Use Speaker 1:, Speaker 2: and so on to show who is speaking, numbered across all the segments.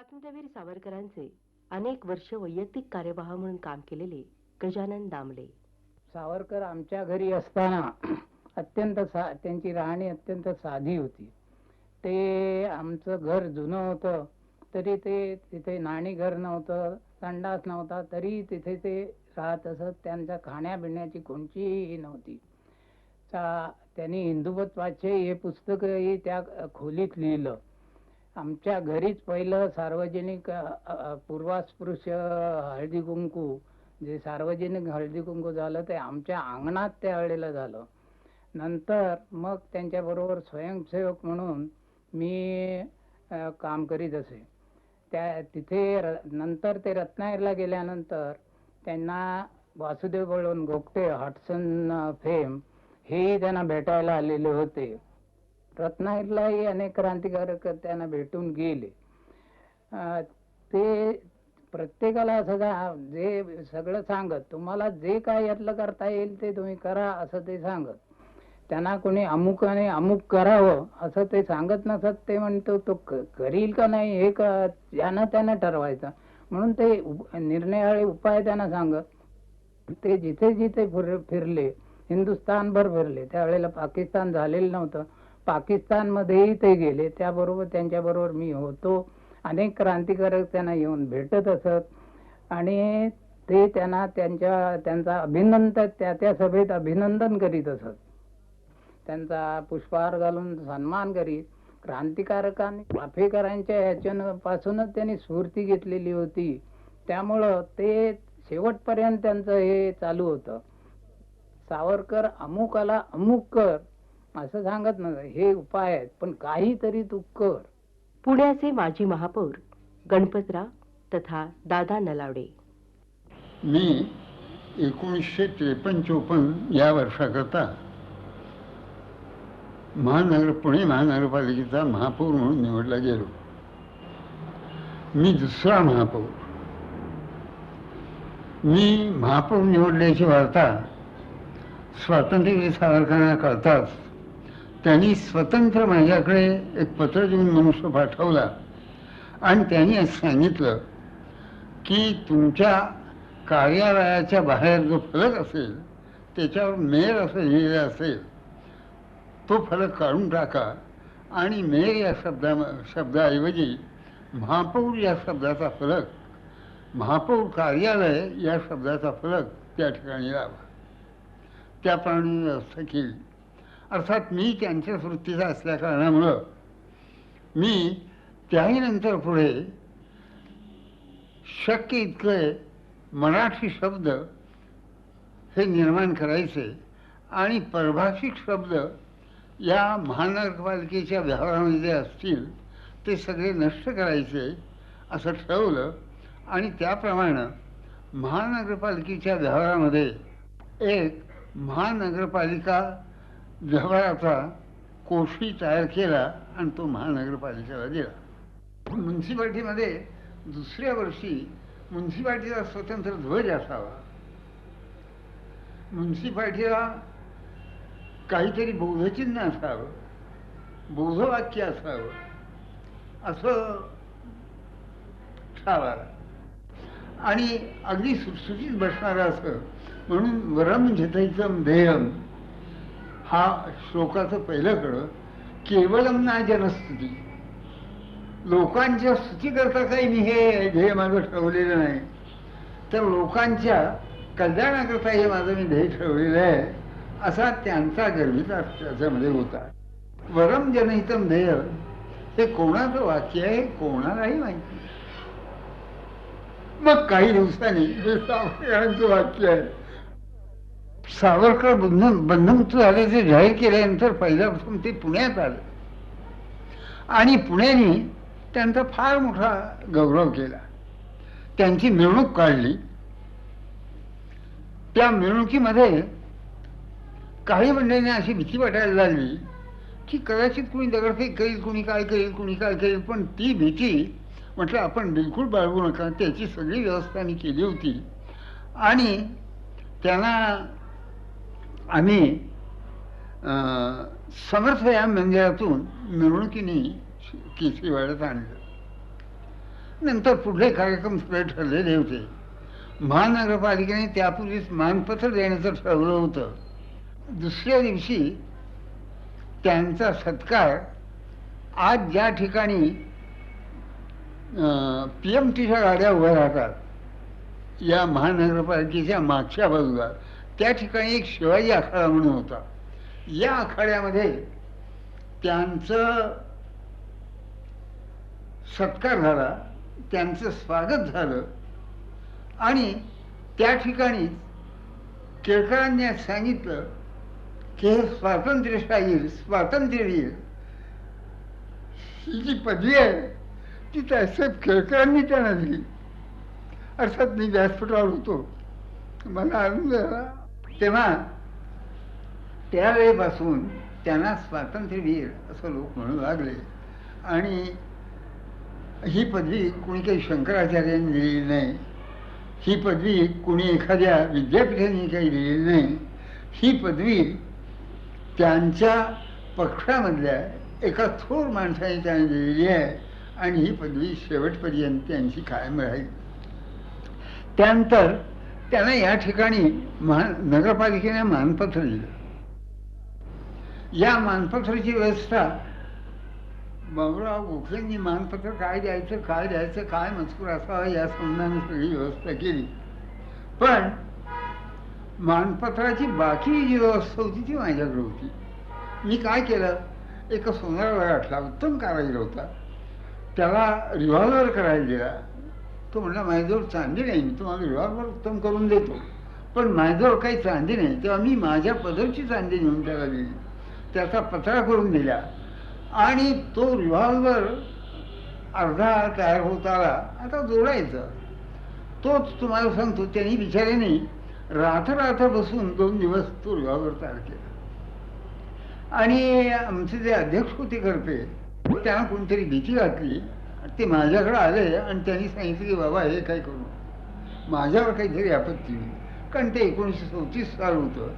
Speaker 1: स्वातंत्र्यवीर सावरकरांचे अनेक वर्ष वैयक्तिक कार्यवाह म्हणून काम केलेले गजानन दामले.
Speaker 2: सावरकर आमच्या घरी असताना त्यांची राहणी अत्यंत साधी होती. ते आमचं घर जुनं होतं तरी ते तिथे नाणी घर नव्हतं, संडास नव्हता, तरी तिथे ते राहत असत. त्यांच्या खाण्यापिण्याची कोणतीही नव्हती. त्यांनी हिंदुत्वाचे हे पुस्तकही त्या खोलीत लिहिलं. आमच्या घरीच पहिलं सार्वजनिक पूर्वास्पृश्य हळदी कुंकू, जे सार्वजनिक हळदी कुंकू झालं ते आमच्या अंगणात त्यावेळेला झालं. नंतर मग त्यांच्याबरोबर स्वयंसेवक म्हणून मी काम करीत असे. तिथे नंतर ते रत्नागिरीला गेल्यानंतर त्यांना वासुदेव बळवंत गोगटे, हडसन फेम, हेही त्यांना भेटायला आलेले होते. रत्नागिरीलाही अनेक क्रांतिकारक त्यांना भेटून गेले. ते प्रत्येकाला असं जे सगळं सांगत, तुम्हाला जे काय यातलं करता येईल ते तुम्ही करा असं ते सांगत. त्यांना कोणी अमुकाने अमुक करावं असं ते सांगत नसत. ते म्हणतो तो करील का नाही हे ज्यानं त्यानं ठरवायचं म्हणून ते निर्णयाळे उपाय त्यांना सांगत. ते जिथे जिथे फिरले, हिंदुस्थानभर फिरले. त्यावेळेला पाकिस्तान झालेलं नव्हतं. पाकिस्तानमध्येही ते गेले. त्याबरोबर त्यांच्याबरोबर मी होतो. अनेक क्रांतिकारक त्यांना येऊन भेटत असत आणि ते त्यांना त्यांचा अभिनंदन त्या सभेत अभिनंदन करीत असत. त्यांचा पुष्पहार घालून सन्मान करीत. क्रांतिकारकांनी वाफेकरांच्या ह्याच्यापासूनच त्यांनी स्फूर्ती घेतलेली होती. त्यामुळं ते शेवटपर्यंत त्यांचं हे चालू होतं. सावरकर अमुकाला अमुक कर असं सांगत नव्हतं. हे उपाय आहेत पण काहीतरी तू कर.
Speaker 1: पुण्याचे माजी महापौर गणपतराव तथा दादा नलावडे.
Speaker 3: मी 1953-54 या वर्षाकरता पुणे महानगरपालिकेचा महापौर म्हणून निवडला गेलो. मी दुसरा महापौर. मी महापौर निवडल्याची वार्ता स्वातंत्र्यवीर सावरकरांना कळताच त्यांनी स्वतंत्र माझ्याकडे एक पत्र देऊन मनुष्य पाठवला आणि त्यांनी असं सांगितलं की तुमच्या कार्यालयाच्या बाहेर जो फलक असेल त्याच्यावर मेयर असं लिहिलेलं असेल तो फलक काढून टाका आणि मेयर या शब्दाऐवजी महापौर या शब्दाचा फलक, महापौर कार्यालय या शब्दाचा फलक त्या ठिकाणी लावा. त्याप्रमाणे व्यवस्था केली. अर्थात मी त्यांच्याच वृत्तीचा असल्या कारणामुळं मी त्याही नंतर पुढे शक्य इतके मराठी शब्द हे निर्माण करायचे आणि परभाषिक शब्द या महानगरपालिकेच्या व्यवहारामध्ये असतील ते सगळे नष्ट करायचे असं ठरवलं आणि त्याप्रमाणे महानगरपालिकेच्या व्यवहारामध्ये एक महानगरपालिका व्यवहाराचा कोशी तयार केला आणि तो महानगरपालिकेला दिला. म्युन्सिपाल्टीमध्ये दुसऱ्या वर्षी म्युन्सिपाल्टीचा स्वतंत्र ध्वज असावा, म्युन्सिपाल्टीला काहीतरी बौद्धचिन्ह असावं, बौद्धवाक्य असावं असं ठरवलं आणि अगदी सुटसुटीत बसणारं असं म्हणून वरम झितैकम देहम हा श्लोकाचं पहिलं कडं केवलम ना जनस्तुती. लोकांच्या स्तुतीकरता काही मी हे ध्येय माझं ठरवलेलं नाही, तर लोकांच्या कल्याणाकरता हे माझं मी ध्येय ठरवलेलं आहे असा त्यांचा गर्भिता त्याच्यामध्ये होता. वरम जनहितम ध्येय हे कोणाचं वाक्य आहे कोणालाही माहिती. मग काही दिवसांनी हे सावरकरांचं वाक्य आहे. सावरकर बंधमुक्त झाल्याचे जाहीर केल्यानंतर पहिल्यापासून ते पुण्यात आले आणि पुण्याने त्यांचा फार मोठा गौरव केला. त्यांची मिरवणूक काढली. त्या मिरवणुकीमध्ये काही मंडळींना अशी भीती वाटायला लागली की कदाचित कुणी दगडफेक करेल, कुणी काय करेल, कुणी काय करेल. पण ती भीती म्हटलं आपण बिलकुल बाळगू नका. त्याची सगळी व्यवस्था मी केली होती आणि त्यांना आम्ही समर्थ या मंदिरातून मिरवणुकीने केसरीवाड्यात आणलं. नंतर पुढले कार्यक्रम सगळे ठरलेले होते. महानगरपालिकेने त्यापूर्वीच मानपत्र देण्याचं ठरवलं होतं. दुसऱ्या दिवशी त्यांचा सत्कार आज ज्या ठिकाणी PMTच्या गाड्या उभ्या राहतात या महानगरपालिकेच्या मागच्या बाजूला, त्या ठिकाणी एक शिवाजी आखाडा म्हणून होता. या आखाड्यामध्ये त्यांचं सत्कार झाला, त्यांचं स्वागत झालं आणि त्या ठिकाणी केळकरांनी सांगितलं की हे स्वातंत्र्यशाहीर, स्वातंत्र्यवीर ही जी पदवी आहे ती त्यासाहेब केळकरांनी त्यांना दिली. अर्थात मी व्यासपीठावर होतो, मला आनंद झाला. तेव्हा त्यावेळेपासून त्यांना स्वातंत्र्यवीर असं लोक म्हणू लागले. आणि ही पदवी कोणी काही शंकराचार्यांनी दिलेली नाही, ही पदवी कोणी एखाद्या विद्यापीठाने काही दिलेली नाही, ही पदवी त्यांच्या पक्षामधल्या एका थोर माणसाने त्यांनी दिलेली आहे आणि ही पदवी शेवटपर्यंत त्यांची कायम राहील. त्यानंतर त्यांना या ठिकाणी नगरपालिकेने मानपत्र दिलं. या मानपत्राची व्यवस्था बाबूराव गोखलेंनी मानपत्र काय द्यायचं, काय मजकूर असावा या संबंधाने सगळी व्यवस्था केली. पण मानपत्राची बाकी जी व्यवस्था होती ती माझ्याकडे होती. मी काय केलं, एका सोनाराला गाठला, उत्तम कारागीर होता, त्याला रिव्हॉल्वर करायला दिला. तो म्हणला माझ्याजवळ चांदी नाही, मी तुम्हाला रिव्हॉल्वर उत्तम करून देतो, पण माझ्याजवळ काही चांदी नाही. तेव्हा मी माझ्या पदरची चांदी नेऊन त्याला दिली, त्याचा पत्रा करून दिला आणि तो रिव्हॉल्वर अर्धा तयार होत आला. आता जोडायचा तोच तुम्हाला सांगतो, त्यांनी बिचाऱ्याने रात्र बसून 2 दिवस तो रिव्हॉल्वर तयार केला. आणि आमचे जे अध्यक्ष होते करपे, त्यांना कोणतरी भीती घातली. ते माझ्याकडे आले आणि त्यांनी सांगितलं की बाबा हे काय करू, माझ्यावर काहीतरी आपत्ती होईल. कारण ते 1934 साल होतं.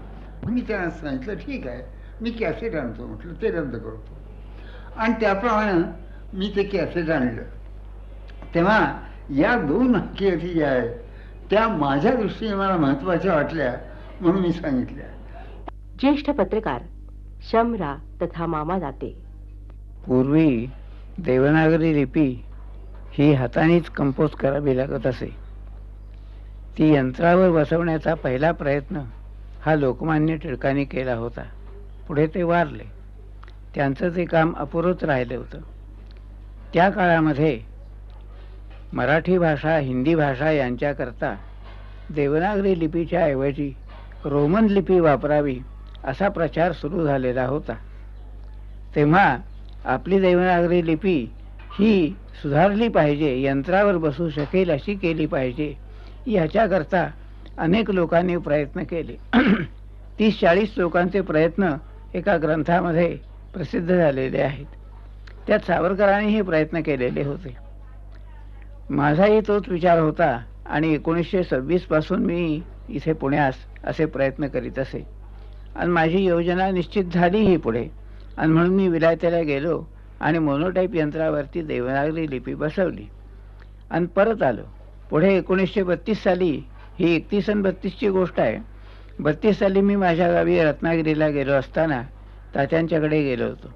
Speaker 3: मी त्यांना सांगितलं ठीक आहे, मी कॅसेट आणतो, म्हटलं ते रद्द करतो. आणि त्याप्रमाणे मी ते कॅसेट आणलं. तेव्हा या 2 हकीकती ज्या आहेत त्या माझ्या दृष्टीने मला महत्त्वाच्या वाटल्या म्हणून मी सांगितल्या.
Speaker 1: ज्येष्ठ पत्रकार शमरा तथा मामा दाते.
Speaker 2: पूर्वी देवनागरी लिपी ही हातानेच कंपोज करावी लागत असे. ती यंत्रावर बसवण्याचा पहिला प्रयत्न हा लोकमान्य टिळकांनी केला होता. पुढे ते वारले. त्यांचं ते काम अपुरंच राहिलं होतं. त्या काळामध्ये मराठी भाषा, हिंदी भाषा यांच्याकरता देवनागरी लिपीच्या ऐवजी रोमन लिपी वापरावी असा प्रचार सुरू झालेला होता. तेव्हा आपली देवनागरी लिपी ही सुधारली पाहिजे, यंत्रावर बसू शकेल अशी केली पाहिजे, याच्याकरता अनेक लोकांनी प्रयत्न केले. 30-40 लोकांचे प्रयत्न एका ग्रंथामध्ये प्रसिद्ध झालेले आहेत. त्यात सावरकरांनी हे प्रयत्न केलेले होते. माझाही तोच विचार होता आणि 1926 पासून मी इथे पुण्यास असे प्रयत्न करीत असे. आणि माझी योजना निश्चित झालीही पुढे. आणि म्हणून मी विलायतेला गेलो आणि मोनोटाईप यंत्रावरती देवनागरी लिपी बसवली आणि परत आलो. पुढे 1932 साली, ही 31 आणि 32ची गोष्ट आहे, 32 साली मी माझ्या गावी रत्नागिरीला गेलो असताना तात्यांच्याकडे गेलो होतो.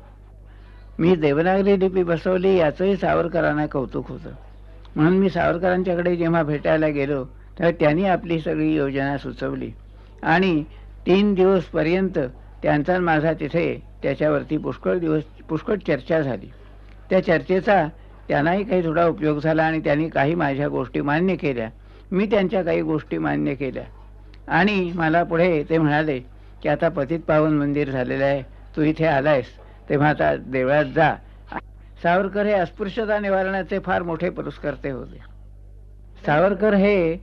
Speaker 2: मी देवनागरी लिपी बसवली याचंही सावरकरांना कौतुक होतं. म्हणून मी सावरकरांच्याकडे जेव्हा भेटायला गेलो तेव्हा त्यांनी आपली सगळी योजना सुचवली आणि 3 दिवसपर्यंत त्यांचा माझा तिथे त्याच्यावरती पुष्कळ चर्चा झाली. त्या चर्चेचा त्यांनाही काही थोडा उपयोग झाला आणि त्यांनी काही माझ्या गोष्टी मान्य केल्या, मी त्यांच्या काही गोष्टी मान्य केल्या. आणि मला पुढे ते म्हणाले की आता पतित पावन मंदिर झालेलं आहे, तू इथे आलायस तेव्हा आता देवळात जा. सावरकर हे अस्पृश्यता निवारणाचे फार मोठे पुरस्कर्ते होते. सावरकर हे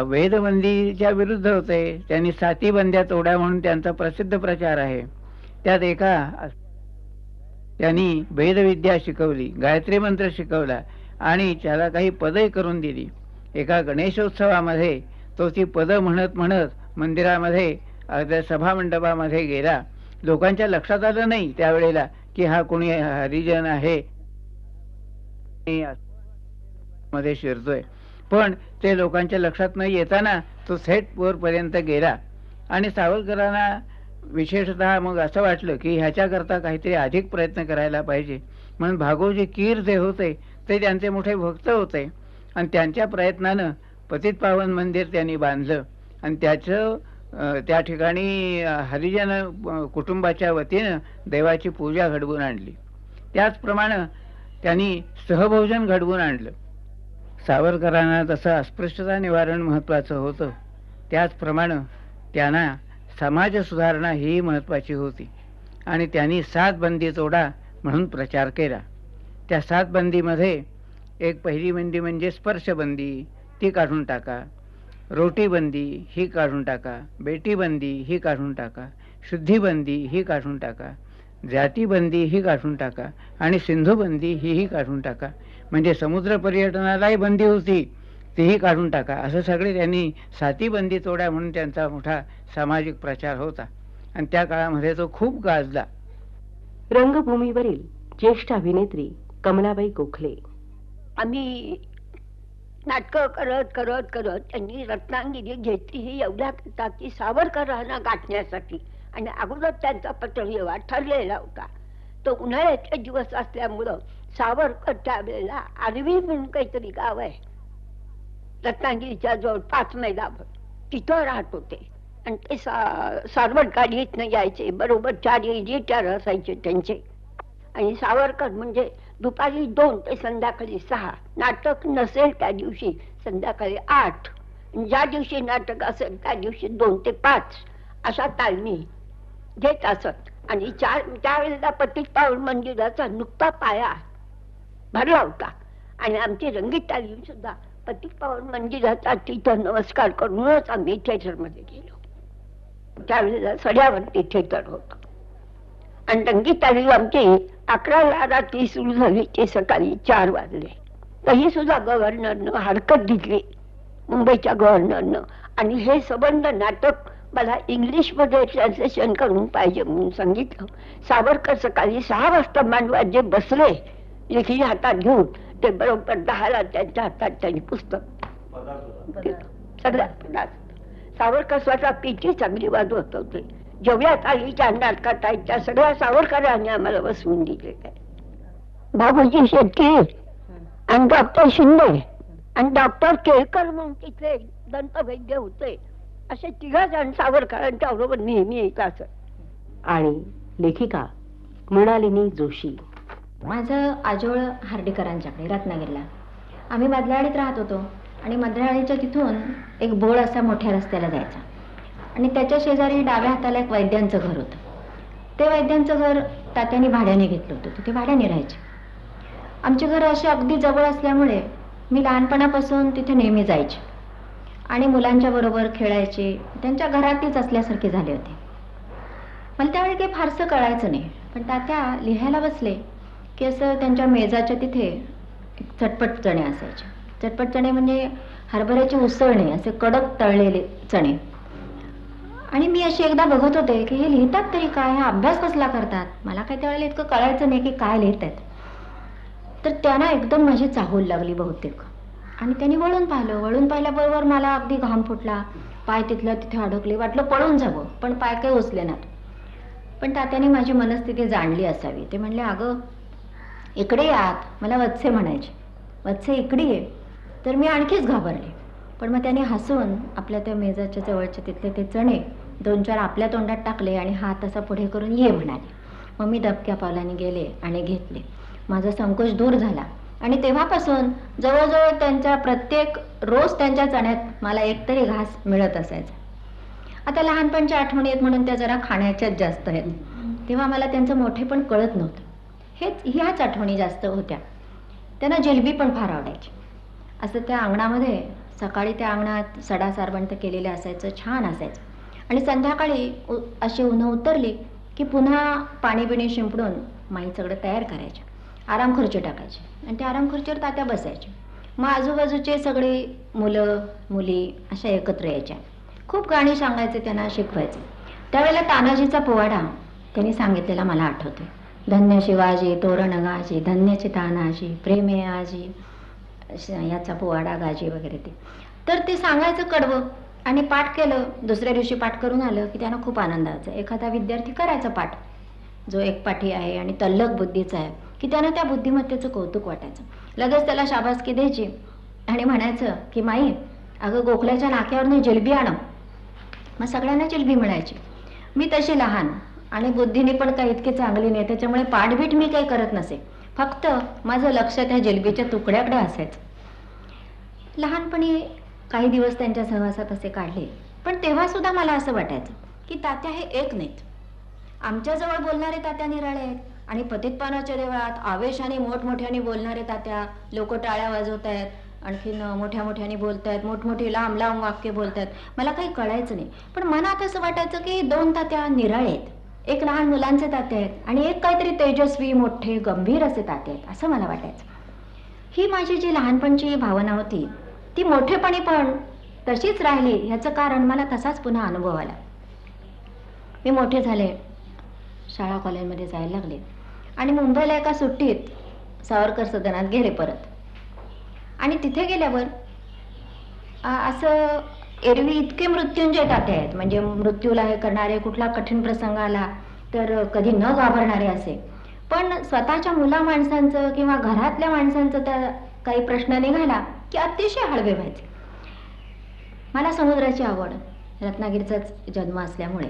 Speaker 2: वेदबंदीच्या विरुद्ध होते. त्यांनी 7 बंद्या तोड्या म्हणून त्यांचा प्रसिद्ध प्रचार आहे. त्यात त्यांनी वेदविद्या शिकवली, गायत्री मंत्र शिकवला आणि त्याला काही पदही करून दिली. एका गणेशोत्सवामध्ये तो ती पदं म्हणत म्हणत मंदिरामध्ये सभामंडपामध्ये गेला. लोकांच्या लक्षात आलं नाही त्यावेळेला की हा कोणी हरिजन आहे. मध्ये शिरतोय. पण ते लोकांच्या लक्षात न येताना तो थेट पोरपर्यंत गेला. आणि सावरकरांना विशेषतः मग असं वाटलं की ह्याच्याकरता काहीतरी अधिक प्रयत्न करायला पाहिजे. म्हणून भागोजी कीर जे होते ते त्यांचे मोठे भक्त होते आणि त्यांच्या प्रयत्नानं पतित पावन मंदिर त्यांनी बांधलं आणि त्याचं त्या ठिकाणी हरिजन कुटुंबाच्या वतीनं देवाची पूजा घडवून आणली. त्याचप्रमाणे त्यांनी सहभोजन घडवून आणलं. सावरकरांना जसं अस्पृश्यता निवारण महत्त्वाचं होतं त्याचप्रमाणे त्यांना समाज सुधारणा ही महत्त्वाची होती आणि त्यांनी 7 बंदी तोडा म्हणून प्रचार केला. त्या 7 बंदीमध्ये एक पहिली बंदी म्हणजे स्पर्शबंदी, ती काढून टाका. रोटीबंदी ही काढून टाका. बेटीबंदी ही काढून टाका. शुद्धीबंदी ही काढून टाका. जातीबंदी ही काढून टाका आणि सिंधुबंदी ही काढून टाका. म्हणजे समुद्र पर्यटनालाही बंदी होती तीही काढून टाका. असं सगळे त्यांनी 7 बंदी तोडा म्हणून त्यांचा मोठा सामाजिक प्रचार होता आणि त्या काळामध्ये तो खूप गाजला.
Speaker 1: रंगभूमीवरील ज्येष्ठ अभिनेत्री कमलाबाई गोखले.
Speaker 4: आम्ही नाटकं करत करत करत त्यांनी रत्नागिरी घेतली ही एवढ्या करता की सावरकरांना गाठण्यासाठी. आणि अगोदर त्यांचा पत्रव्यवहार ठरलेला होता. तो उन्हाळ्याचे दिवस असल्यामुळं सावरकर त्यावेळेला आरवी म्हणून काहीतरी गाव आहे रत्नागिरीच्या जवळ 5 मैलावर, तिथं राहत होते. आणि ते सारवट गाडीतनं यायचे. बरोबर 4 एडिटर असायचे त्यांचे. आणि सावरकर म्हणजे दुपारी 2 ते संध्याकाळी 6, नाटक नसेल त्या दिवशी संध्याकाळी 8, ज्या दिवशी नाटक असेल त्या दिवशी 2 ते 5 अशा तालमी घेत असत. आणि त्यावेळेला पतित पावन मंदिराचा नुकता पाया भरला होता आणि आमची रंगीत तालीम सुद्धा पतित पावन मंदिराचा तिथं नमस्कार करूनच आम्ही थिएटरमध्ये गेलो. त्यावेळेला सड्यावरती थिएटर होतं आणि रंगीत तालीम आमची 11ला रात्री सुरू झाली ते सकाळी 4 वाजले. तरी सुद्धा गव्हर्नरनं हरकत घेतली, मुंबईच्या गव्हर्नरनं. आणि हे सबंध नाटक मला इंग्लिशमध्ये ट्रान्सलेशन करून पाहिजे म्हणून सांगितलं. सावरकर सकाळी 6 वाजता मांडवात जे बसले लेखी हातात घेऊन, ते बरोबर 10ला त्यांच्या हातात त्यांनी पुस्तक सगळ्या सावरकर स्वतः पिठी चांगली वाजवत होते. जेवढ्या तालीच्या नाटकात आहेत त्या सगळ्या सावरकरांनी आम्हाला बसवून दिलेल्या आहे. भागोजी शेट्टी आणि डॉक्टर शिंदे आणि डॉक्टर केळकर म्हणून तिथले दंतवैद्य होते. असे 3 जण सावरकरांच्या बरोबर नेहमी येत असत.
Speaker 1: आणि लेखिका मृणालिनी जोशी.
Speaker 5: माझं आजोळ हार्डेकरांच्याकडे रत्नागिरीला. आम्ही मधल्याळीत राहत होतो आणि मधल्याळीच्या तिथून एक बोळ असा मोठ्या रस्त्याला जायचा आणि त्याच्या शेजारी डाव्या हाताला एक वैद्यांचं घर होतं. ते वैद्यांचं घर तात्यांनी भाड्याने घेतलं होतं. तिथे भाड्याने राहायचे. आमची घरं अशी अगदी जवळ असल्यामुळे मी लहानपणापासून तिथे नेहमी जायचे आणि मुलांच्या बरोबर खेळायचे. त्यांच्या घरातच असल्यासारखे झाले होते. मला त्यावेळी काही फारसं कळायचं नाही. पण तात्या लिहायला बसले की असं त्यांच्या मेजाच्या तिथे एक चटपट चणे असायचे. चटपट चणे म्हणजे हरभऱ्याची उसळ नाही, असे कडक तळलेले चणे. आणि मी अशी एकदा बघत होते की हे लिहितात तरी काय, हा अभ्यास कसला करतात. मला काय त्यावेळेला इतकं कळायचं नाही की काय लिहित आहेत. तर त्यांना एकदम माझी चाहूल लागली बहुतेक आणि त्यांनी वळून पाहिलं. वळून पाहिल्याबरोबर मला अगदी घाम फुटला. पाय तिथल्या तिथे अडकले. वाटलं पळून जावं, पण पाय काही उचले नात. पण तात्याने माझी मनस्थिती जाणली असावी. ते म्हणले, अगं इकडे यात. मला वत्से म्हणायचे. वत्से इकडे ये. तर मी आणखीच घाबरले. पण मग त्याने हसून आपल्या त्या मेजाच्या जवळचे तिथले ते चणे 2-4 आपल्या तोंडात टाकले आणि हात असा पुढे करून ये म्हणाले. मग मी दबक्या पावलाने गेले आणि घेतले. माझा संकोच दूर झाला आणि तेव्हापासून जवळजवळ त्यांच्या प्रत्येक रोज त्यांच्या चण्यात मला एकतरी घास मिळत असायचा. आता लहानपणच्या आठवणी आहेत म्हणून त्या जरा खाण्याच्याच जास्त आहेत. तेव्हा मला त्यांचं मोठेपण कळत नव्हतं. ह्याच आठवणी जास्त होत्या. त्यांना जिलबी पण फार आवडायची. असं त्या अंगणामध्ये सकाळी त्या अंगणात सडा सारवंत केलेलं असायचं, छान असायचं. आणि संध्याकाळी अशी उन्हं उतरली की पुन्हा पाणी बिणी शिंपडून माई सगळं तयार करायच्या. आराम खुर्ची टाकायची आणि त्या आराम खुर्चीवर तात्या बसायचे. मग आजूबाजूचे सगळे मुलं मुली अशा एकत्र यायच्या. खूप गाणी सांगायचे, त्यांना शिकवायचे. त्यावेळेला तानाजीचा पोवाडा त्यांनी सांगितलेला मला आठवते. धन्य शिवाजी तोरण गाजी, धन्यचे तानाजी प्रेमे आजी. ह्याचा पोवाडा गाजी वगैरे ते. तर ते सांगायचं कडवं आणि पाठ केलं, दुसऱ्या दिवशी पाठ करून आलं की त्यांना खूप आनंद व्हायचा. एखादा विद्यार्थी करायचा पाठ जो एकपाठी आहे आणि तल्लख बुद्धीचा आहे की त्यानं त्या बुद्धिमत्तेचं कौतुक वाटायचं. लगेच त्याला शाबासकी द्यायची आणि म्हणायचं की माई अगं गोखल्याच्या नाक्यावरनं जिलबी आणव. मग सगळ्यांना जिलबी मिळायची. मी तशी लहान आणि बुद्धीने पण काही इतकी चांगली नाही, त्याच्यामुळे पाठबीठ मी काही करत नसे. फक्त माझं लक्ष त्या जिलबीच्या तुकड्याकडे असायचं. लहानपणी काही दिवस त्यांच्या सहवासात असे काढले, पण तेव्हा सुद्धा मला असं वाटायचं की तात्या हे एक नाहीत. आमच्याजवळ बोलणारे तात्या निराळे आहेत आणि पतितपावनाच्या देवळात आवेशाने मोठमोठ्याने बोलणारे तात्या, लोक टाळ्या वाजवत आहेत, आणखीन मोठ्या मोठ्याने बोलतायत, मोठमोठी लांब लांब वाक्य बोलतायत. मला काही कळायचं नाही, पण मनात असं वाटायचं की 2 तात्या निराळे आहेत. एक लहान मुलांचे तात्या आहेत आणि एक काहीतरी तेजस्वी मोठे गंभीर असे तात्या आहेत, असं मला वाटायचं. ही माझी जी लहानपणची भावना होती ती मोठेपणी पण तशीच राहिली. ह्याचं कारण मला तसाच पुन्हा अनुभव आला. मी मोठे झाले, शाळा कॉलेजमध्ये जायला लागले आणि मुंबईला एका सुट्टीत सावरकर सदनात गेले परत. आणि तिथे गेल्यावर असं एरवी इतके मृत्युंजय तात्या आहेत, म्हणजे मृत्यूला हे करणारे, कुठला कठीण प्रसंग आला तर कधी न घाबरणारे असे. पण स्वतःच्या मुला माणसांचं किंवा घरातल्या माणसांचं त्या काही प्रश्न निघाला की अतिशय हळवे व्हायचे. मला समुद्राची आवड, रत्नागिरीचाच जन्म असल्यामुळे,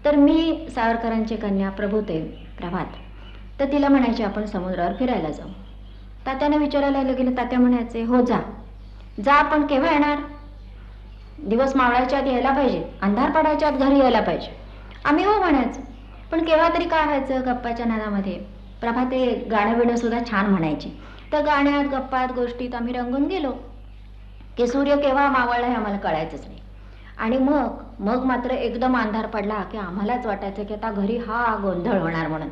Speaker 5: तर मी सावरकरांची कन्या प्रभूते प्रभात, तर तिला म्हणायचे आपण समुद्रावर फिरायला जाऊ. तात्याने विचारायला गेलं, तात्या म्हणायचे हो जा जा, पण केव्हा येणार? दिवस मावळायच्या आत यायला पाहिजे, अंधार पडायच्या आत घरी यायला पाहिजे. आम्ही हो म्हणायचं, पण केव्हा तरी काय व्हायचं, गप्पाच्या नादामध्ये प्रभाते गाणं बिणं सुद्धा छान म्हणायची. तर गाण्यात गप्पात गोष्टीत आम्ही रंगून गेलो की सूर्य केव्हा मावळला हे आम्हाला कळायचंच नाही. आणि मग मात्र एकदम अंधार पडला की आम्हालाच वाटायचं की आता घरी हा गोंधळ होणार म्हणून.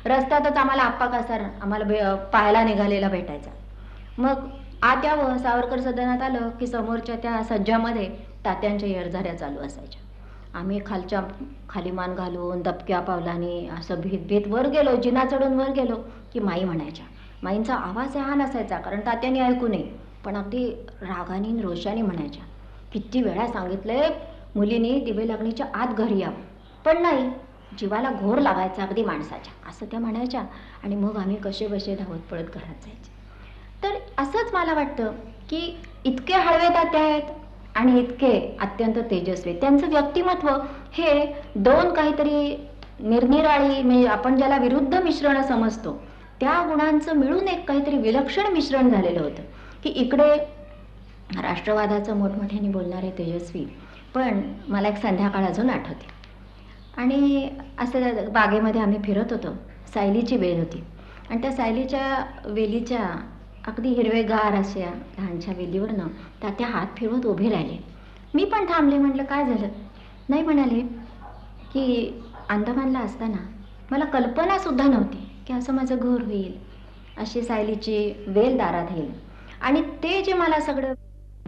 Speaker 5: रस्त्यातच आम्हाला आप्पा कासार आम्हाला पाहायला निघालेला भेटायचा. मग आत यावं, सावरकर सदनात आलं की समोरच्या त्या सज्जामध्ये तात्यांच्या येरझाऱ्या चालू असायच्या. आम्ही खाली मान घालून दबक्या पावलाने असं भीत वर गेलो, जिना चढून वर गेलो की माई म्हणायच्या. माईंचा आवाज लहान असायचा कारण तात्यांनी ऐकू नये, पण अगदी रागाने रोषाने म्हणायच्या, किती वेळा सांगितलंय मुलींनी दिवे लागणीच्या आत घरी यावं, पण नाही, जीवाला घोर लागायचा अगदी माणसाच्या, असं त्या म्हणायच्या. आणि मग आम्ही कसे बसे धावत पळत घरात जायचे. तर असंच मला वाटतं की इतके हळवे तात्या आहेत आणि इतके अत्यंत तेजस्वी. त्यांचं व्यक्तिमत्व हे 2 काहीतरी निरनिराळी, म्हणजे आपण ज्याला विरुद्ध मिश्रण समजतो त्या गुणांचं मिळून एक काहीतरी विलक्षण मिश्रण झालेलं होतं. की इकडे राष्ट्रवादाचं मोठमोठ्याने बोलणारे तेजस्वी, पण मला एक संध्याकाळ अजून आठवते. आणि असं बागेमध्ये आम्ही फिरत होतो, सायलीची वेल होती आणि त्या सायलीच्या वेलीच्या अगदी हिरवेगार अशा लहानशा वेलीवरनं त्या हात फिरवत उभे राहिले. मी पण थांबले. म्हटलं काय झालं? नाही म्हणाले की अंदमानला असताना मला कल्पनासुद्धा नव्हती की असं माझं घर होईल, अशी सायलीची वेल दारात येईल. आणि ते जे मला सगळं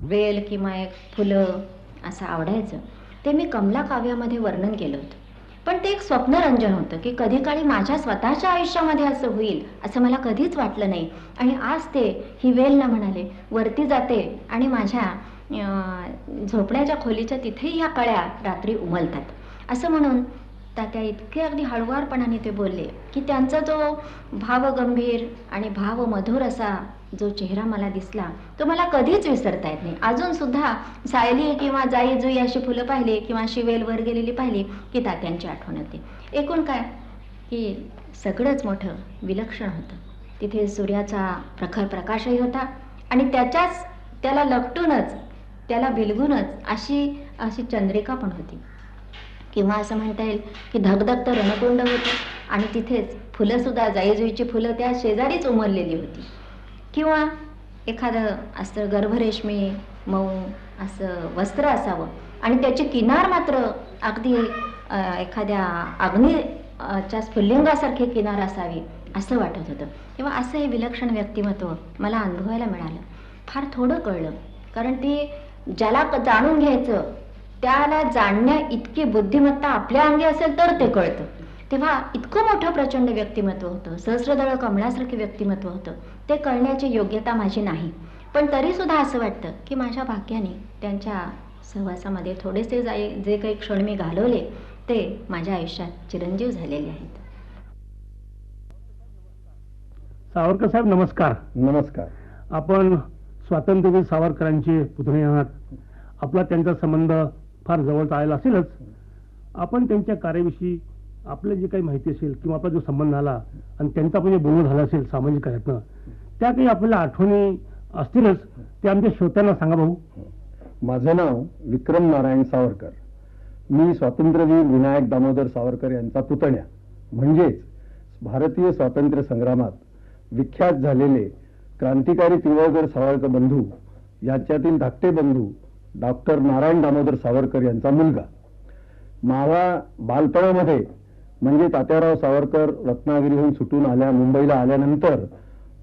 Speaker 5: वेल किंवा एक फुलं असं आवडायचं ते मी कमला काव्यामध्ये वर्णन केलं होतं. पण ते एक स्वप्नरंजन होतं की कधी काळी माझ्या स्वतःच्या आयुष्यामध्ये असं होईल असं मला कधीच वाटलं नाही. आणि आज ते ही वेल ना म्हणाले वरती जाते आणि माझ्या झोपण्याच्या खोलीच्या तिथेही ह्या कळ्या रात्री उमलतात, असं म्हणून तात्या इतके अगदी हळुवारपणाने ते बोलले की त्यांचा जो भावगंभीर आणि भावमधुर असा जो चेहरा मला दिसला तो मला कधीच विसरता येत नाही. अजून सुद्धा सायली किंवा जाई जुई अशी फुलं पाहिली किंवा अशी वेल वर गेलेली पाहिली की तात्यांची आठवण होते. एकूण काय की सगळंच मोठं विलक्षण होतं. तिथे सूर्याचा प्रखर प्रकाशही होता आणि त्याला लपटूनच त्याला बिलगूनच अशी चंद्रिका पण होती, किंवा असं म्हणता येईल की धगधगतं रणकुंड होतं आणि तिथेच फुलंसुद्धा जाईजुईची फुलं त्या शेजारीच उमललेली होती. किंवा एखादं असं गर्भरेशमी मऊ असं वस्त्र असावं आणि त्याची किनार मात्र अगदी एखाद्या अग्नीच्या स्फुल्लिंगासारखी किनार असावी असं वाटत होतं. किंवा असं हे विलक्षण व्यक्तिमत्व मला अनुभवायला मिळालं. फार थोडं कळलं, कारण ती ज्याला जाणून घ्यायचं त्याला जाणण्या इतकी बुद्धिमत्ता आपल्या अंगी असेल तर ते कळतं. तेव्हा इतकं मोठं प्रचंड व्यक्तिमत्व होतं, सहस्रदळ कमळासारखे व्यक्तिमत्व होतं. ते कळण्याची योग्यता माझी नाही, पण तरी सुद्धा असं वाटतं की माझ्या भाग्याने त्यांच्या सहवासामध्ये थोडेसे जे काही क्षण मी घालवले ते माझ्या आयुष्यात चिरंजीव झालेले आहेत.
Speaker 6: सावरकर साहेब नमस्कार.
Speaker 7: नमस्कार.
Speaker 6: आपण स्वातंत्र्यवीर सावरकरांचे पुतणे आहात. आपला त्यांचा संबंध फार जवळचा आलेला असेलच. आपण त्यांच्या कार्याविषयी आपलं जे काही माहिती असेल किंवा आपला जो संबंध झाला आणि त्यांचा आपण जे बोलणं झालं असेल सामाजिक कार्यातनं, त्या काही आपल्याला आठवणी असतीलच, ते आमच्या श्रोत्यांना सांगा भाऊ.
Speaker 7: माझं नाव विक्रम नारायण सावरकर. मी स्वातंत्र्यवीर विनायक दामोदर सावरकर यांचा पुतण्या, म्हणजेच भारतीय स्वातंत्र्य संग्रामात विख्यात झालेले क्रांतिकारी तिवळकर सावरकर बंधू यांच्यातील धाकटे बंधू डॉक्टर नारायण दामोदर सावरकर यांचा मुलगा. माझ्या बालपणामध्ये म्हणजे तात्याराव सावरकर रत्नागिरीहून सुटून मुंबईला आल्यानंतर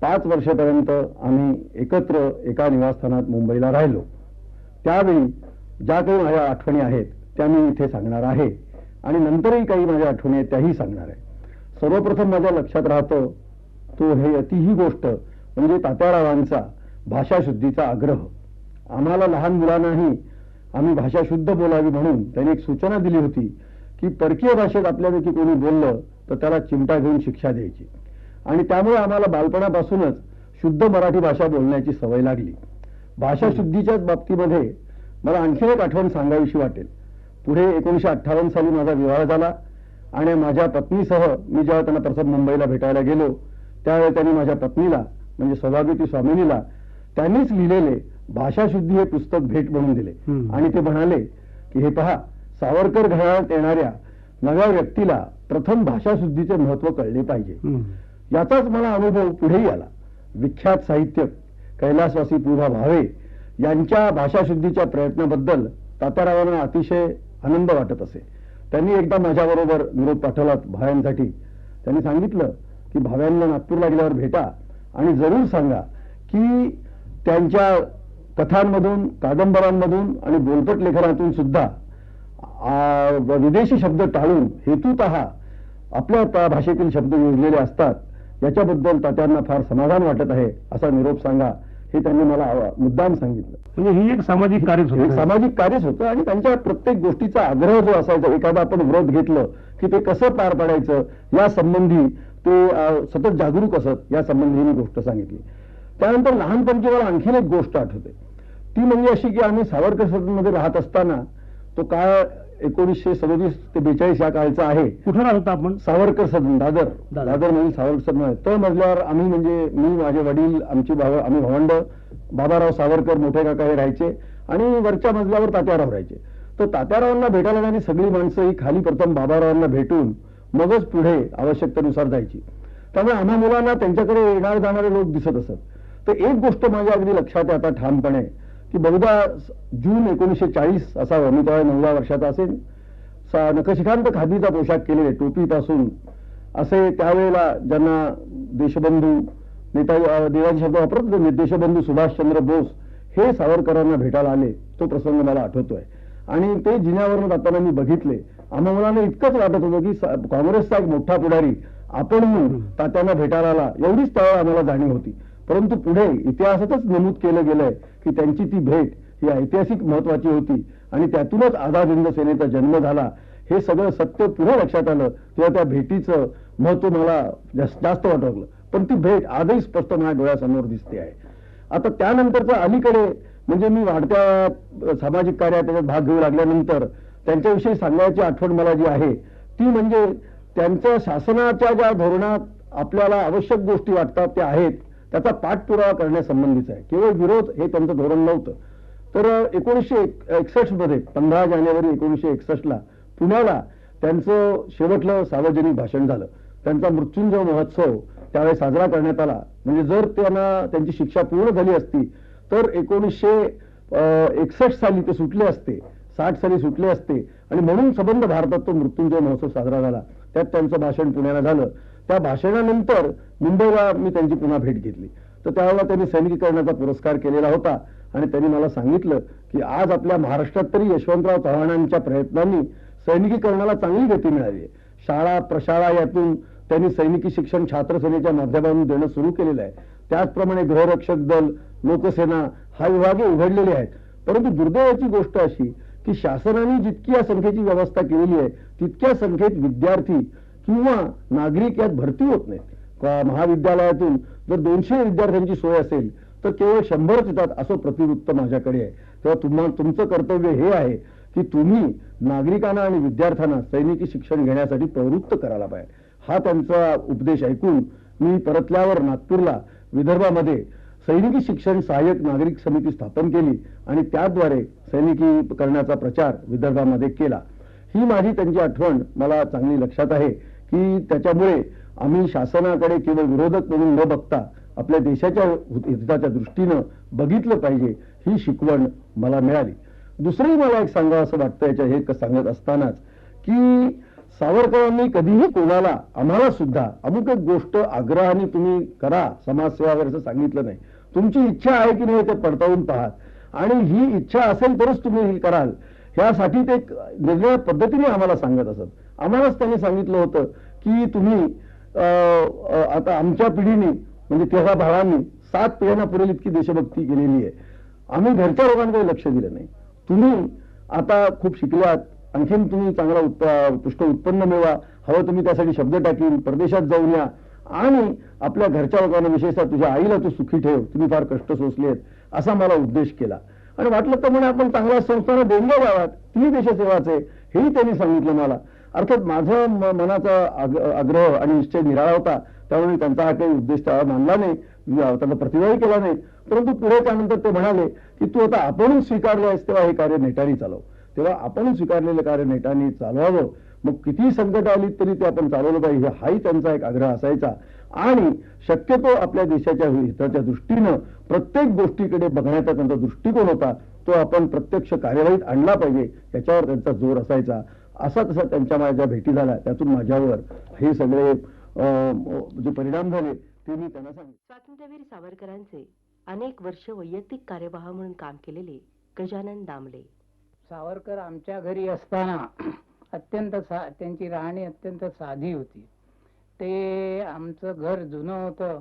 Speaker 7: 5 वर्षापर्यंत आम्ही एकत्र एका निवासस्थानात मुंबईला राहिलो. त्यावेळी ज्या काही माझ्या आठवणी आहेत त्या मी इथे सांगणार आहे आणि नंतरही काही माझ्या आठवणी आहेत त्याही सांगणार आहे. सर्वप्रथम माझ्या लक्षात राहतं तो ही गोष्ट म्हणजे तात्यारावांचा भाषाशुद्धीचा आग्रह. आम्हाला लहान मुलांनाही आम्ही भाषा शुद्ध बोलावी म्हणून त्यांनी एक सूचना दिली होती की परकीय भाषेत आपल्यापैकी कोणी बोललं तर त्याला चिमटा घेऊन शिक्षा द्यायची. आणि त्यामुळे आम्हाला बालपणापासूनच शुद्ध मराठी भाषा बोलण्याची सवय लागली. भाषा शुद्धीच्याच बाबतीमध्ये मला आणखी एक आठवण सांगावीशी वाटेल. पुढे 1958 साली माझा विवाह झाला आणि माझ्या पत्नीसह मी जेव्हा त्यांना प्रथम मुंबईला भेटायला गेलो त्यावेळी त्यांनी माझ्या पत्नीला म्हणजे सौभाग्यवती स्वामिनीला त्यांनीच लिहिलेले भाषाशुद्धी हे पुस्तक भेट म्हणून दिले आणि ते म्हणाले की हे पहा, सावरकर घराण्यात येणाऱ्या नव्या व्यक्तीला प्रथम भाषाशुद्धीचे महत्व कळले पाहिजे. याचाच मला अनुभव पुढेही आला. विख्यात साहित्यक कैलासवासी पुभा भावे यांच्या भाषाशुद्धीच्या प्रयत्नाबद्दल तात्यारावांना अतिशय आनंद वाटत असे. त्यांनी एकदा माझ्याबरोबर निरोप पाठवला भाव्यांसाठी. त्यांनी सांगितलं की भाव्यांना नागपूरला गेल्यावर भेटा आणि जरूर सांगा की त्यांच्या कथांमधून, कादंबऱ्यांमधून आणि बोलपट लेखनातून सुद्धा विदेशी शब्द टाळून हेतूतः आपल्या भाषेतील शब्द योजलेले असतात. याच्याबद्दल तात्यांना फार समाधान वाटत आहे असा निरोप सांगा, हे त्यांनी मला मुद्दाम सांगितलं.
Speaker 6: म्हणजे ही एक सामाजिक कार्यच होतं.
Speaker 7: सामाजिक कार्यच होतं आणि त्यांच्या प्रत्येक गोष्टीचा आग्रह जो असायचा, एखादा आपण व्रत घेतलं की ते कसं पार पाडायचं या संबंधी ते सतत जागरूक असत, या संबंधी मी गोष्ट सांगितली. त्यानंतर लहानपणची मला आणखीन एक गोष्ट आठवते. ती म्हणजे अशी की आम्ही सावरकर सदनमध्ये राहत असताना, तो काळ 1937 ते 42 या काळचा आहे.
Speaker 6: कुठं राहत होता आपण?
Speaker 7: सावरकर सदन, दादर मध्ये सावरकर सदन आहे. तळ मजल्यावर आम्ही म्हणजे मी, माझे वडील, आम्ही भावंड, बाबाराव सावरकर मोठे काका हे राहायचे आणि वरच्या मजल्यावर तात्याराव राहायचे. तर तात्यारावांना भेटायला जाणारी सगळी माणसं ही खाली प्रथम बाबारावांना भेटून मगच पुढे आवश्यकतेनुसार जायची. त्यामुळे आम्हा मुलांना त्यांच्याकडे येणारे जाणारे लोक दिसत असत. तर एक गोष्ट माझ्या अगदी लक्षात आहे आता ठामपणे की बहुधा जून 1940 असावं, मी तेव्हा 9व्या वर्षाचा असेल. नखशिखांत खादीचा पोशाख केलेले, टोपीपासून असे त्यावेळेला ज्यांना देशबंधू देवाचे शब्द वापरत देशबंधू सुभाषचंद्र बोस हे सावरकरांना भेटायला आले, तो प्रसंग मला आठवतोय. आणि ते जिन्यावरून जाताना मी बघितले. आम्हा मुलांना इतकंच वाटत होतं की काँग्रेसचा एक मोठा पुढारी आपण तात्यांना भेटायला आला, एवढीच त्यावेळेला आम्हाला जाणीव होती. परंतु पुढे इतिहासातच नमूद केलं गेलंय की त्यांची ती भेट ही ऐतिहासिक महत्वाची होती आणि त्यातूनच आझाद हिंद सेनेचा जन्म झाला. हे सगळं सत्य पुढे लक्षात आलं तेव्हा त्या भेटीचं महत्व मला जास्त वाटू लागलं. पण ती भेट आजही स्पष्ट माझ्या डोळ्यासमोर दिसते आहे. आता त्यानंतरचं अलीकडे म्हणजे मी वाढत्या सामाजिक कार्यात त्याच्यात भाग घेऊ लागल्यानंतर त्यांच्याविषयी सांगण्याची आठवण मला जी आहे ती म्हणजे त्यांच्या शासनाच्या ज्या धोरणात आपल्याला आवश्यक गोष्टी वाटतात त्या आहेत त्याचा पाठपुरावा करण्यासंबंधीचा आहे. केवळ विरोध हे त्यांचं धोरण नव्हतं. तर 1961 मध्ये 15 जानेवारी 1961 पुण्याला त्यांचं शेवटलं सार्वजनिक भाषण झालं. त्यांचा मृत्युंजय महोत्सव त्यावेळेस साजरा करण्यात आला. म्हणजे जर त्यांची शिक्षा पूर्ण झाली असती तर 1961 साली ते सुटले असते, 60 साली सुटले असते आणि म्हणून संबंध भारतात तो मृत्युंजय महोत्सव साजरा झाला. त्यात त्यांचं भाषण पुण्याला झालं. त्या भाषणानंतर मुंबईला मी त्यांची पुन्हा भेट घेतली. तर त्यावेळेला त्यांनी सैनिकीकरणाचा पुरस्कार केलेला होता आणि त्यांनी मला सांगितलं की आज आपल्या महाराष्ट्रात तरी यशवंतराव चव्हाणांच्या प्रयत्नांनी सैनिकीकरणाला चांगली गती मिळाली आहे. शाळा प्रशाळा यातून त्यांनी सैनिकी शिक्षण छात्रसेनेच्या माध्यमातून देणं सुरू केलेलं आहे. त्याचप्रमाणे गृहरक्षक दल, लोकसेना हा विभाग उघडलेले आहेत. परंतु दुर्दैवाची गोष्ट अशी की शासनाने जितकी या संख्येची व्यवस्था केलेली आहे तितक्या संख्येत विद्यार्थी किंवा नागरिक यात भरती होत नाहीत. महाविद्यालयातून जर 200 विद्यार्थ्यांची सोय असेल तर केवळ 100च येतात असं प्रतिवृत्त माझ्याकडे आहे. तेव्हा तुमचं कर्तव्य हे आहे की तुम्ही नागरिकांना आणि विद्यार्थ्यांना सैनिकी शिक्षण घेण्यासाठी प्रवृत्त करायला पाहिजे. हा त्यांचा उपदेश ऐकून मी परतल्यावर नागपूरला विदर्भामध्ये सैनिकी शिक्षण सहाय्यक नागरिक समिती स्थापन केली आणि त्याद्वारे सैनिकी करण्याचा प्रचार विदर्भामध्ये केला. ही माझी त्यांची आठवण मला चांगली लक्षात आहे की त्याच्यामुळे आम्ही शासनाकडे केवळ विरोधक म्हणून न बघता आपल्या देशाच्या हिताच्या दृष्टीनं बघितलं पाहिजे, ही शिकवण मला मिळाली. दुसरंही मला एक सांगावं असं वाटतं याच्या हे सांगत असतानाच की सावरकरांनी कधीही कोणाला, आम्हाला सुद्धा अमुक एक गोष्ट आग्रहाने तुम्ही करा समाजसेवा वगैरे असं सांगितलं नाही. तुमची इच्छा आहे की नाही ते पडताळून पाहात आणि ही इच्छा असेल तरच तुम्ही हे कराल ह्यासाठी ते वेगळ्या पद्धतीने आम्हाला सांगत असत. आम्हालाच त्यांनी सांगितलं होतं की तुम्ही आता आमच्या पिढीने म्हणजे 13 भावांनी 7 पिढ्यांना पुरेल इतकी देशभक्ती केलेली आहे. आम्ही घरच्या लोकांकडे लक्ष दिलं नाही. तुम्ही आता खूप शिकलात, आणखीन तुम्ही चांगला पुष्ट उत्पन्न मिळवा, हवं तुम्ही त्यासाठी शब्द टाकीन, परदेशात जाऊन या आणि आपल्या घरच्या लोकांना विशेषतः तुझ्या आईला तू सुखी ठेव, तुम्ही फार कष्ट सोसलेत असा मला उपदेश केला. आणि वाटलं तर म्हणे आपण चांगल्या संस्थांना देणग्या द्याव्यात, ती देशसेवाच आहे हेही त्यांनी सांगितलं मला. अर्थात माझा मनाचा आग्रह आणि निश्चय निराळा होता, त्यामुळे त्यांचा हा काही उद्देश मानला नाही, त्यांना प्रतिवाही केला नाही. परंतु पुढे त्यानंतर ते म्हणाले की तू आता आपणच स्वीकारले आहेस तेव्हा हे कार्य नेटाने चालव. तेव्हा आपण स्वीकारलेलं कार्य नेटाने चालवावं, मग किती संकट आली तरी ते आपण चालवलं पाहिजे, हाही त्यांचा एक आग्रह असायचा. आणि शक्यतो आपल्या देशाच्या हिताच्या दृष्टीनं प्रत्येक गोष्टीकडे बघण्याचा त्यांचा दृष्टिकोन होता, तो आपण प्रत्यक्ष कार्यवाहीत आणला पाहिजे याच्यावर त्यांचा जोर असायचा. असा तसा त्यांच्या माझ्या भेटी झाल्या, त्यातून माझ्यावर हे सगळे जे परिणाम झाले ते मी त्यांना सांगितले.
Speaker 1: स्वातंत्र्यवीर सावरकरांचे अनेक वर्ष वैयक्तिक कार्यवाह म्हणून काम केलेले गजानन दामले.
Speaker 2: सावरकर आमच्या घरी असताना त्यांची राहणी अत्यंत साधी होती. ते आमचं घर जुनं होतं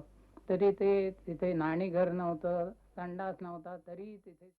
Speaker 2: तरी ते तिथे नाणी घर नव्हतं, संडास नव्हता, तरी तिथे